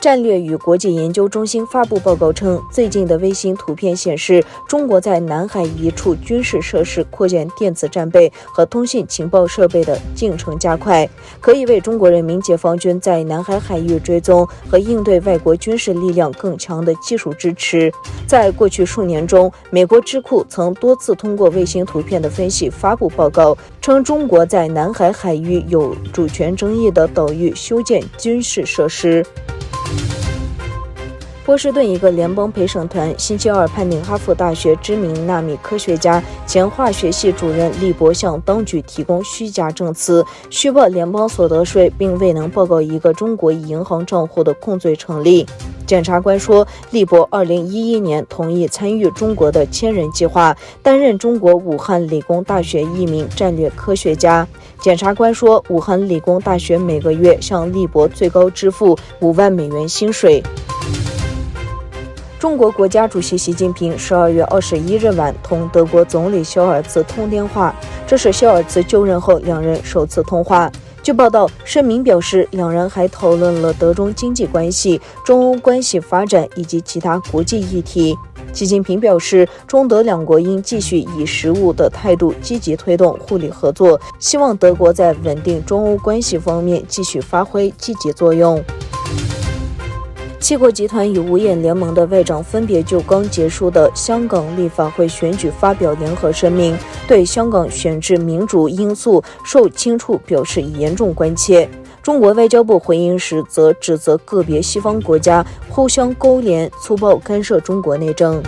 战略与国际研究中心发布报告称，最近的卫星图片显示，中国在南海一处军事设施扩建电子战备和通信情报设备的进程加快，可以为中国人民解放军在南海海域追踪和应对外国军事力量更强的技术支持。在过去数年中，美国智库曾多次通过卫星图片的分析发布报告，称中国在南海海域有主权争议的岛屿修建军事设施。波士顿一个联邦陪审团星期二判定哈佛大学知名纳米科学家、前化学系主任利伯向当局提供虚假证词、虚报联邦所得税，并未能报告一个中国银行账户的控罪成立。检察官说，利伯2011年同意参与中国的千人计划，担任中国武汉理工大学一名战略科学家。检察官说，武汉理工大学每个月向利伯最高支付5万美元薪水。中国国家主席习近平12月21日晚同德国总理肖尔茨通电话，这是肖尔茨就任后两人首次通话。据报道，声明表示，两人还讨论了德中经济关系、中欧关系发展以及其他国际议题。习近平表示，中德两国应继续以实务的态度积极推动互利合作，希望德国在稳定中欧关系方面继续发挥积极作用。七国集团与五眼联盟的外长分别就刚结束的香港立法会选举发表联合声明，对香港选制民主因素受轻触表示严重关切。中国外交部回应时则指责个别西方国家互相勾连，粗暴干涉中国内政。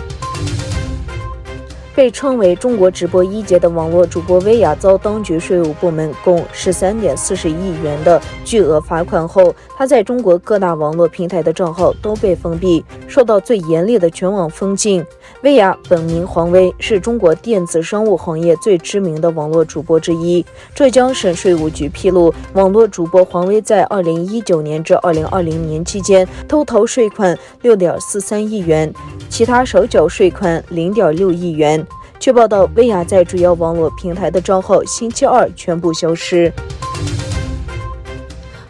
被称为中国直播一姐的网络主播薇娅遭当局税务部门共13.40亿元的巨额罚款后，她在中国各大网络平台的账号都被封闭，受到最严厉的全网封禁。薇娅本名黄薇，是中国电子商务行业最知名的网络主播之一。浙江省税务局披露，网络主播黄薇在2019年至2020年期间偷逃税款6.43亿元，其他少缴税款0.6亿元。据报道，薇娅在主要网络平台的账号星期二全部消失。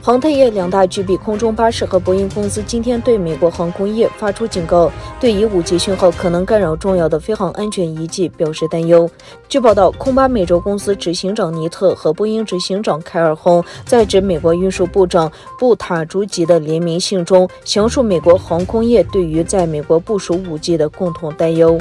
航太业两大巨擘空中巴士和波音公司今天对美国航空业发出警告，对以5G讯号可能干扰重要的飞行安全仪器表示担忧。据报道，空巴美洲公司执行长尼特和波音执行长凯尔洪在致美国运输部长布塔朱吉的联名信中，详述美国航空业对于在美国部署5G的共同担忧。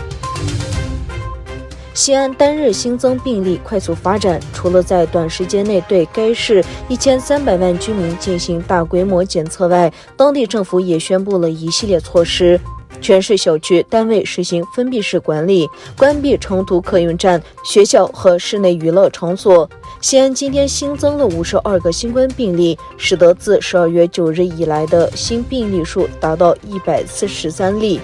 西安单日新增病例快速发展，除了在短时间内对该市1300万居民进行大规模检测外，当地政府也宣布了一系列措施。全市小区单位实行封闭式管理，关闭长途客运站、学校和室内娱乐场所。西安今天新增了52个新冠病例，使得自12月9日以来的新病例数达到143例。